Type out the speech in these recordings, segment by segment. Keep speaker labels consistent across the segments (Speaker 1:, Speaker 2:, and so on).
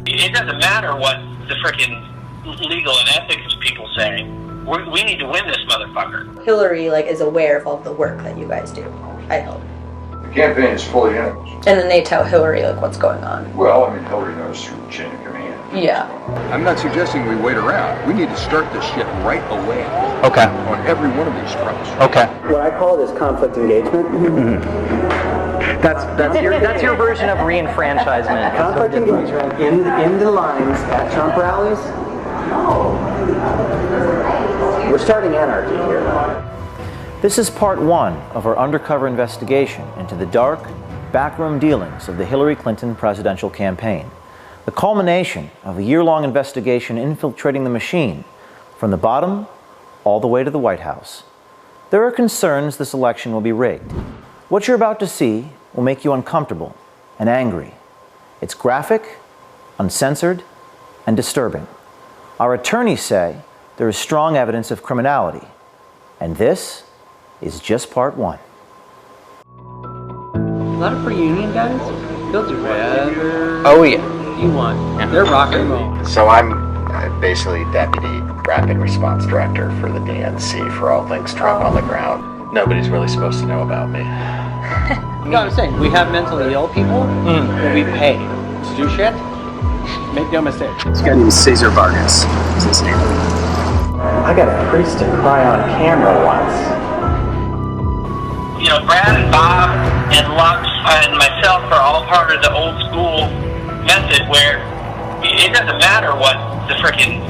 Speaker 1: It doesn't matter what the frickin' legal and ethics people say. We need to win this motherfucker.
Speaker 2: Hillary is aware of all the work that you guys do, I hope.
Speaker 3: The campaign is fully enemies.
Speaker 2: And then they tell Hillary what's going on.
Speaker 3: Well, I mean, Hillary knows through the chain of command.
Speaker 2: Yeah.
Speaker 4: I'm not suggesting we wait around. We need to start this shit right away.
Speaker 5: Okay.
Speaker 4: On every one of these fronts.
Speaker 5: Okay.
Speaker 6: What I call it is conflict engagement.
Speaker 5: That's your version of reenfranchisement.
Speaker 6: Conflict engagement in the lines at Trump rallies. We're starting anarchy here.
Speaker 7: This is part one of our undercover investigation into the dark, backroom dealings of the Hillary Clinton presidential campaign. The culmination of a year-long investigation infiltrating the machine from the bottom all the way to the White House. There are concerns this election will be rigged. What you're about to see will make you uncomfortable and angry. It's graphic, uncensored, and disturbing. Our attorneys say there is strong evidence of criminality, and this is just part one.
Speaker 8: A lot of pre-union guys? They'll do whatever
Speaker 5: Oh yeah.
Speaker 8: you want. Yeah. They're rock and roll.
Speaker 9: So I'm basically Deputy Rapid Response Director for the DNC for all things Trump on the ground. Nobody's really supposed to know about me.
Speaker 8: You know what I'm saying? We have mentally ill people that we pay to do shit. Make no mistake.
Speaker 6: This guy named Cesar Vargas is his name. I got a priest to cry on camera once.
Speaker 1: You know, Brad and Bob and Lux and myself are all part of the old school method where it doesn't matter what the frickin'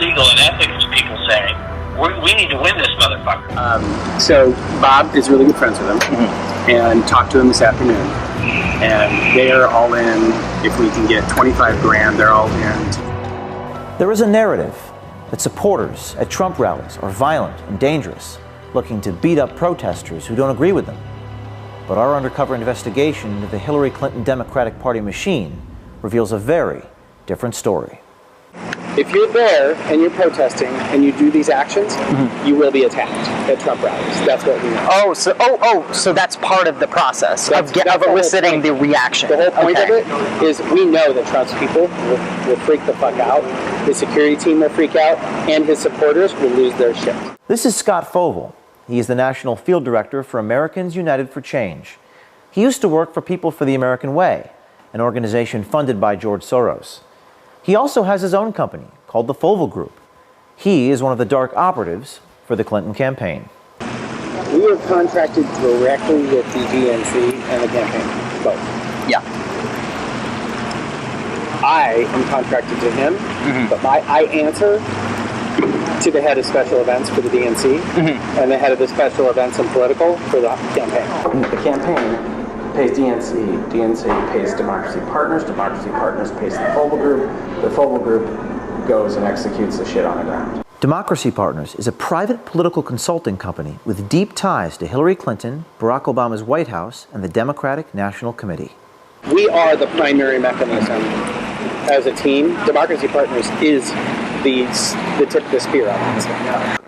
Speaker 1: legal and ethics people say. We need to win this motherfucker.
Speaker 6: So Bob is really good friends with him, and talked to him this afternoon. And they are all in. If we can get 25 grand, they're all in.
Speaker 7: There is a narrative that supporters at Trump rallies are violent and dangerous, looking to beat up protesters who don't agree with them. But our undercover investigation into the Hillary Clinton Democratic Party machine reveals a very different story.
Speaker 6: If you're there and you're protesting and you do these actions, you will be attacked at Trump rallies. That's what we know.
Speaker 5: So that's part of the process of
Speaker 6: the
Speaker 5: eliciting the reaction.
Speaker 6: The whole point of it is we know that Trump's people will freak the fuck out. His security team will freak out, and his supporters will lose their shit.
Speaker 7: This is Scott Fovel. He is the National Field Director for Americans United for Change. He used to work for People for the American Way, an organization funded by George Soros. He also has his own company called the Fovel Group. He is one of the dark operatives for the Clinton campaign.
Speaker 6: We are contracted directly with the DNC and the campaign, both.
Speaker 5: Yeah.
Speaker 6: I am contracted to him, but I answer to the head of special events for the DNC and the head of the special events and political for the campaign. The campaign pays DNC, DNC pays Democracy Partners pays the Fovel Group, the Fovel Group goes and executes the shit on the ground.
Speaker 7: Democracy Partners is a private political consulting company with deep ties to Hillary Clinton, Barack Obama's White House, and the Democratic National Committee.
Speaker 6: We are the primary mechanism as a team. Democracy Partners is the tip of the spear on this.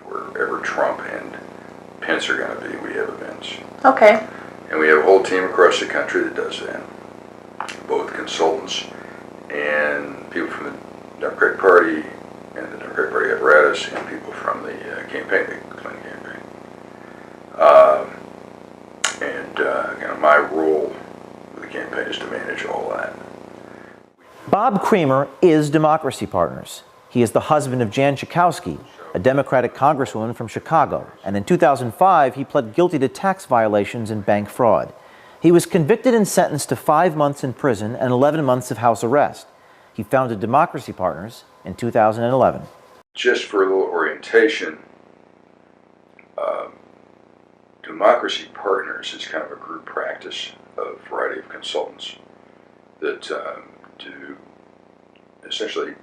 Speaker 3: Wherever Trump and Pence are going to be, we have events.
Speaker 2: Okay.
Speaker 3: And we have a whole team across the country that does that. Both consultants and people from the Democratic Party and the Democratic Party apparatus and people from the campaign, the Clinton campaign. My role with the campaign is to manage all that.
Speaker 7: Bob Creamer is Democracy Partners. He is the husband of Jan Schakowsky, a Democratic congresswoman from Chicago, and in 2005 he pled guilty to tax violations and bank fraud. He was convicted and sentenced to 5 months in prison and 11 months of house arrest. He founded Democracy Partners in 2011.
Speaker 3: Just for a little orientation, Democracy Partners is kind of a group practice of a variety of consultants that do essentially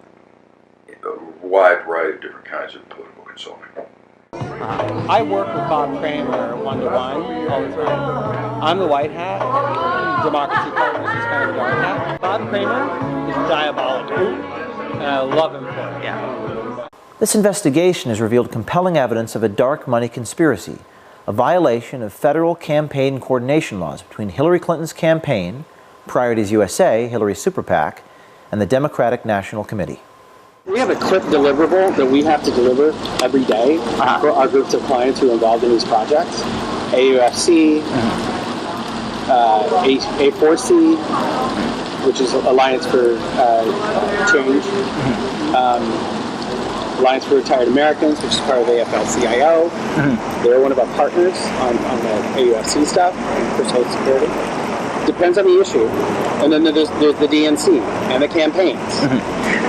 Speaker 3: a wide variety of different kinds of political consulting.
Speaker 8: I work with Bob Creamer one-to-one all the time. I'm the white hat. Democracy Partners is kind of the dark hat. Bob Creamer is diabolical, and I love him for it. Yeah.
Speaker 7: This investigation has revealed compelling evidence of a dark money conspiracy, a violation of federal campaign coordination laws between Hillary Clinton's campaign, Priorities USA, Hillary's super PAC, and the Democratic National Committee.
Speaker 6: We have a quick deliverable that we have to deliver every day for our groups of clients who are involved in these projects. AUFC, A4C, which is Alliance for Change, Alliance for Retired Americans, which is part of AFL-CIO. They're one of our partners on the AUFC stuff, for Social Security. Depends on the issue. And then there's the DNC and the campaigns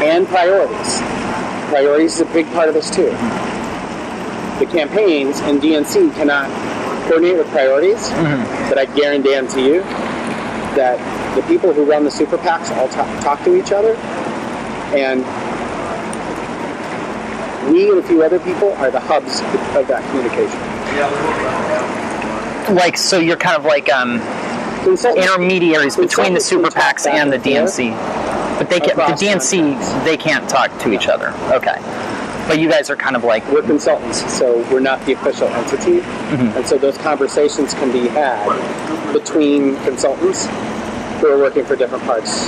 Speaker 6: and priorities. Priorities is a big part of this too. The campaigns and DNC cannot coordinate with priorities, but I guarantee you that the people who run the super PACs all talk to each other, and we and a few other people are the hubs of that communication.
Speaker 5: Like, so you're kind of like intermediaries between the super PACs and the DNC. But the DNC, they can't talk to each other. Okay. But you guys are kind of like...
Speaker 6: We're consultants, so we're not the official entity. And so those conversations can be had between consultants who are working for different parts.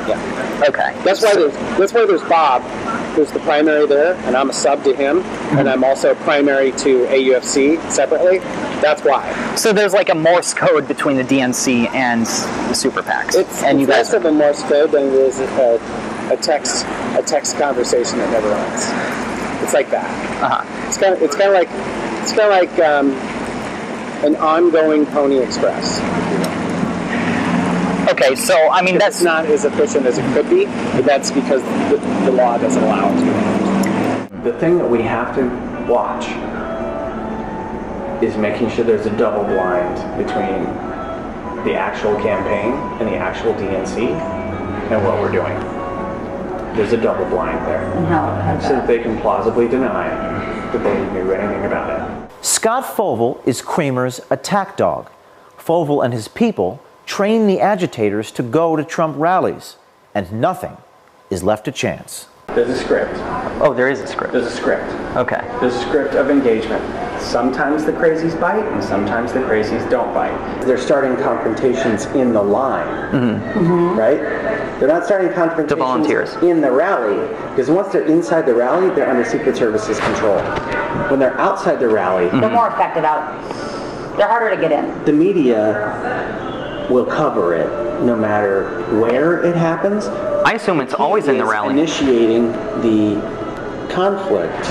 Speaker 6: Yeah.
Speaker 5: Okay.
Speaker 6: That's why there's Bob, who's the primary there, and I'm a sub to him, and I'm also primary to AUFC separately. That's why.
Speaker 5: So there's like a Morse code between the DNC and the super PACs.
Speaker 6: It's less of a Morse code than it is a text conversation that never ends. It's like that. It's kind of like an ongoing Pony Express.
Speaker 5: Okay, so I mean that's
Speaker 6: not as efficient as it could be, but that's because the law doesn't allow it to.
Speaker 10: The thing that we have to watch is making sure there's a double blind between the actual campaign and the actual DNC and what we're doing. There's a double blind there. So that they can plausibly deny that they knew anything about it.
Speaker 7: Scott Fovel is Kramer's attack dog. Fovel and his people train the agitators to go to Trump rallies, and nothing is left to chance.
Speaker 10: There's a script.
Speaker 5: Oh, there is a script.
Speaker 10: There's a script.
Speaker 5: Okay.
Speaker 10: There's a script of engagement. Sometimes the crazies bite, and sometimes the crazies don't bite. They're starting confrontations in the line, right? They're not starting confrontations
Speaker 5: to volunteers
Speaker 10: in the rally, because once they're inside the rally, they're under Secret Service's control. When they're outside the rally,
Speaker 11: they're more effective out. They're harder to get in.
Speaker 10: The media will cover it no matter where it happens.
Speaker 5: I assume it's always in the rally.
Speaker 10: Initiating the conflict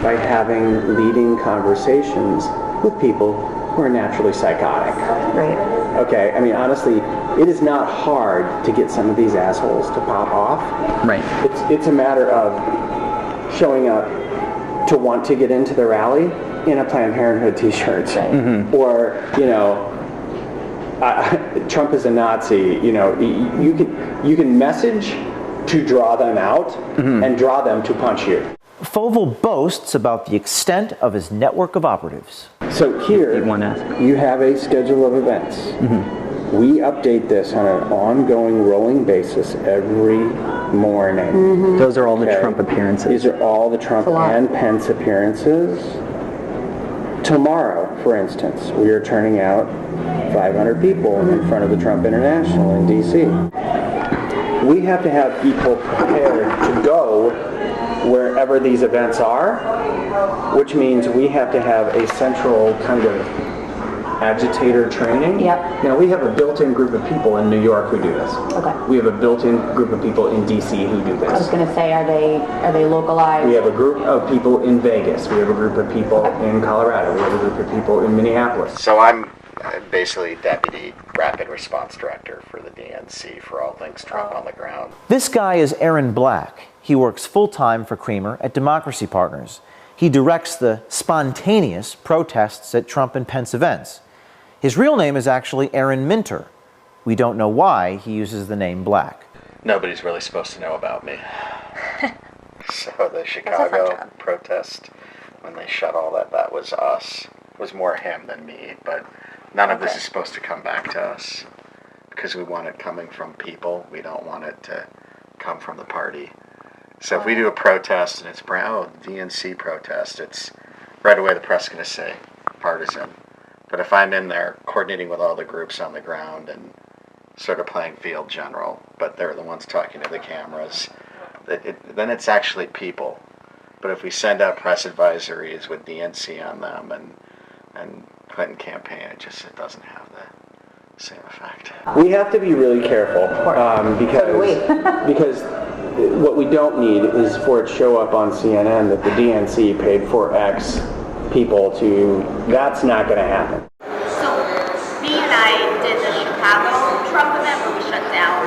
Speaker 10: by having leading conversations with people who are naturally psychotic.
Speaker 11: Right.
Speaker 10: Okay, I mean, honestly, it is not hard to get some of these assholes to pop off.
Speaker 5: Right.
Speaker 10: It's a matter of showing up to want to get into the rally in a Planned Parenthood t-shirt. Or, you know, Trump is a Nazi. You know, you can message to draw them out and draw them to punch you.
Speaker 7: Fovel boasts about the extent of his network of operatives.
Speaker 10: So here, you have a schedule of events. We update this on an ongoing, rolling basis every morning.
Speaker 5: Those are all the Trump appearances.
Speaker 10: These are all the Trump and Pence appearances. Tomorrow, for instance, we are turning out 500 people in front of the Trump International in D.C. We have to have people prepared to go wherever these events are, which means we have to have a central kind of agitator training.
Speaker 11: Yep.
Speaker 10: Now, we have a built-in group of people in New York who do this.
Speaker 11: Okay.
Speaker 10: We have a built-in group of people in D.C. who do this.
Speaker 11: I was going to say, are they localized?
Speaker 10: We have a group of people in Vegas. We have a group of people in Colorado. We have a group of people in Minneapolis.
Speaker 9: So I'm basically Deputy Rapid Response Director for the DNC for all things Trump on the ground.
Speaker 7: This guy is Aaron Black. He works full-time for Kramer at Democracy Partners. He directs the spontaneous protests at Trump and Pence events. His real name is actually Aaron Minter. We don't know why he uses the name Black.
Speaker 9: Nobody's really supposed to know about me. So the Chicago protest, when they shut all that was us. It was more him than me, but none of this is supposed to come back to us because we want it coming from people. We don't want it to come from the party. So if we do a protest and it's DNC protest, it's right away the press is going to say partisan. But if I'm in there coordinating with all the groups on the ground and sort of playing field general, but they're the ones talking to the cameras. Then it's actually people. But if we send out press advisories with DNC on them and Clinton campaign, it doesn't have the same effect.
Speaker 6: We have to be really careful because what we don't need is for it to show up on CNN that the DNC paid for X people to. That's not going to happen.
Speaker 12: So me and I did the Chicago Trump event where we shut down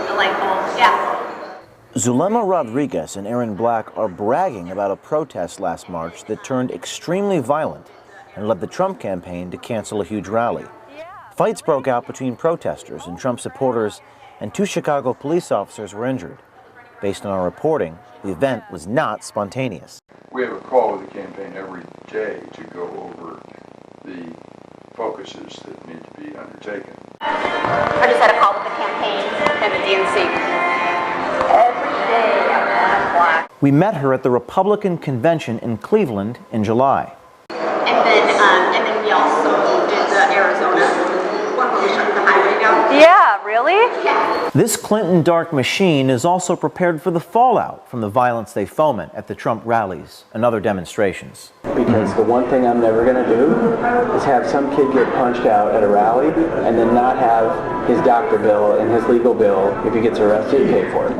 Speaker 12: the light bulbs. Yeah.
Speaker 7: Zulema Rodriguez and Aaron Black are bragging about a protest last March that turned extremely violent and led the Trump campaign to cancel a huge rally. Fights broke out between protesters and Trump supporters, and 2 Chicago police officers were injured. Based on our reporting, the event was not spontaneous.
Speaker 3: We have a call with the campaign every day to go over the focuses that need to be undertaken.
Speaker 12: I just had a call with the campaign and the DNC. Every day at 1 o'clock.
Speaker 7: We met her at the Republican convention in Cleveland in July.
Speaker 12: And then we also did the Arizona one where we shut the highway down.
Speaker 13: Yeah, really?
Speaker 12: Yeah.
Speaker 7: This Clinton dark machine is also prepared for the fallout from the violence they foment at the Trump rallies and other demonstrations.
Speaker 6: Because the one thing I'm never going to do is have some kid get punched out at a rally and then not have his doctor bill and his legal bill, if he gets arrested, pay for it.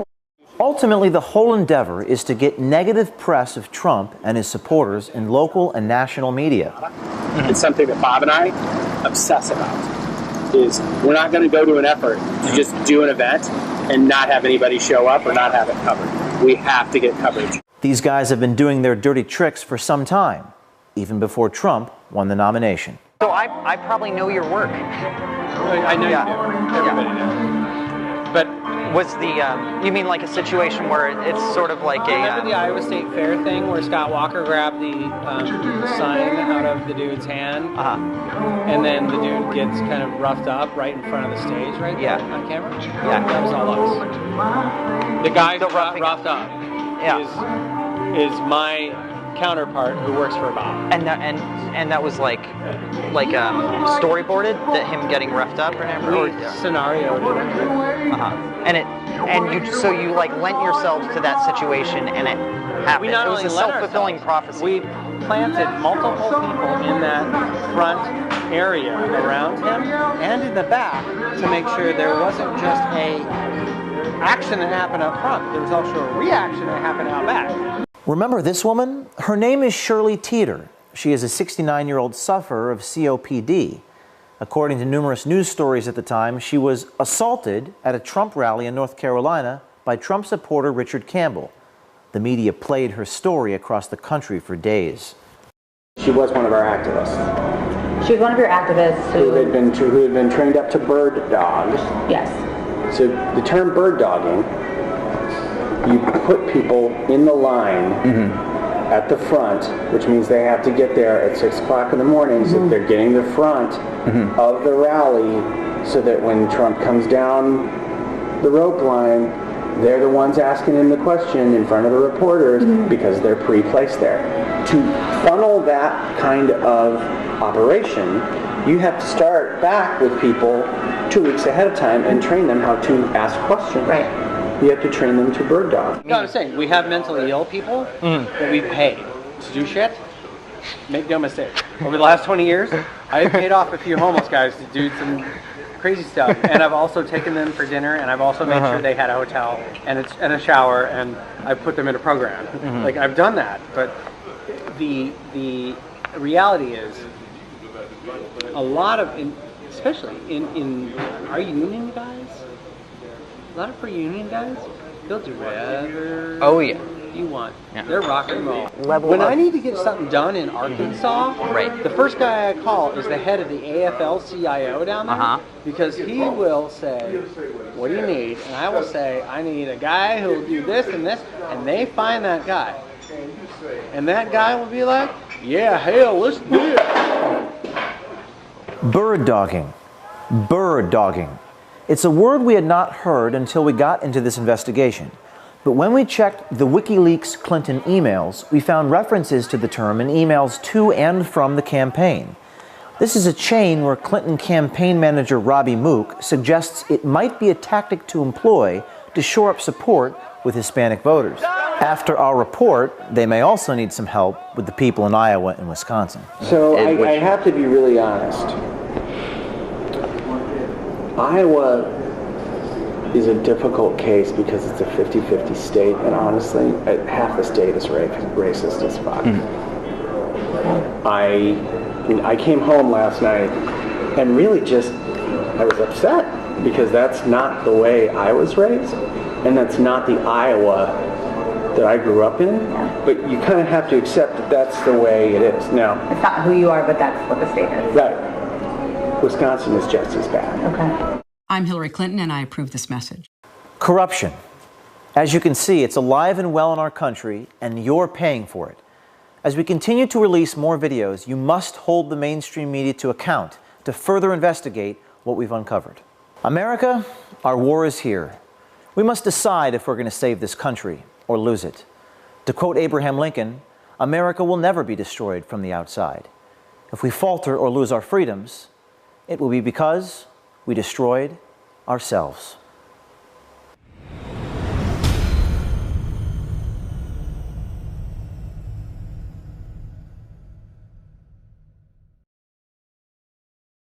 Speaker 7: Ultimately, the whole endeavor is to get negative press of Trump and his supporters in local and national media.
Speaker 6: It's something that Bob and I obsess about, is we're not going to go to an effort to just do an event and not have anybody show up or not have it covered. We have to get coverage.
Speaker 7: These guys have been doing their dirty tricks for some time, even before Trump won the nomination.
Speaker 5: So I probably know your work.
Speaker 8: I know you do. Everybody knows. But
Speaker 5: was the, you mean like a situation where it's sort of like
Speaker 8: remember the Iowa State Fair thing where Scott Walker grabbed the sign out of the dude's hand? And then the dude gets kind of roughed up right in front of the stage right there on camera? Yeah. That was all us. The guy who got roughed up is my counterpart who works for Bob.
Speaker 5: And that was like storyboarded, that him getting roughed up or whatever.
Speaker 8: Scenarioed it.
Speaker 5: So you like lent yourselves to that situation and it happened.
Speaker 8: It was
Speaker 5: a self-fulfilling prophecy.
Speaker 8: We planted multiple people in that front area around him and in the back to make sure there wasn't just a action that happened up front. There was also a reaction that happened out back.
Speaker 7: Remember this woman? Her name is Shirley Teeter. She is a 69-year-old sufferer of COPD. According to numerous news stories at the time, she was assaulted at a Trump rally in North Carolina by Trump supporter Richard Campbell. The media played her story across the country for days.
Speaker 6: She was one of our activists.
Speaker 11: She was one of your activists
Speaker 6: who had been trained up to bird dogs.
Speaker 11: Yes.
Speaker 6: So the term bird dogging, you put people in the line at the front, which means they have to get there at 6 o'clock in the morning, so they're getting the front of the rally, so that when Trump comes down the rope line, they're the ones asking him the question in front of the reporters because they're pre-placed there. To funnel that kind of operation, you have to start back with people 2 weeks ahead of time and train them how to ask questions.
Speaker 11: Right.
Speaker 6: You have to train them to bird dog.
Speaker 8: No, I'm saying, we have mentally ill people that we pay to do shit. Make no mistake. Over the last 20 years, I've paid off a few homeless guys to do some crazy stuff, and I've also taken them for dinner, and I've also made sure they had a hotel and a shower, and I put them in a program. Like, I've done that, but the reality is, a lot of, especially in our union guys, a lot of pre-union guys, they'll do whatever you want. Yeah. They're rock and roll. When I need to get something done in Arkansas, the first guy I call is the head of the AFL-CIO down there, because he will say, what do you need? And I will say, I need a guy who will do this and this, and they find that guy. And that guy will be like, yeah, hell, let's do it.
Speaker 7: Bird dogging. Bird dogging. It's a word we had not heard until we got into this investigation. But when we checked the WikiLeaks Clinton emails, we found references to the term in emails to and from the campaign. This is a chain where Clinton campaign manager Robbie Mook suggests it might be a tactic to employ to shore up support with Hispanic voters. After our report, they may also need some help with the people in Iowa and Wisconsin.
Speaker 10: So I have to be really honest. Iowa is a difficult case because it's a 50-50 state, and honestly, half the state is racist as fuck. I came home last night and really I was upset because that's not the way I was raised, and that's not the Iowa that I grew up in. But you kind of have to accept that that's the way it is. Now,
Speaker 11: It's not who you are, but that's what the state is.
Speaker 10: right, Wisconsin is just as bad.
Speaker 11: Okay.
Speaker 13: I'm Hillary Clinton, and I approve this message.
Speaker 7: Corruption. As you can see, it's alive and well in our country, and you're paying for it. As we continue to release more videos, you must hold the mainstream media to account to further investigate what we've uncovered. America, our war is here. We must decide if we're going to save this country or lose it. To quote Abraham Lincoln, America will never be destroyed from the outside. If we falter or lose our freedoms, it will be because we destroyed ourselves.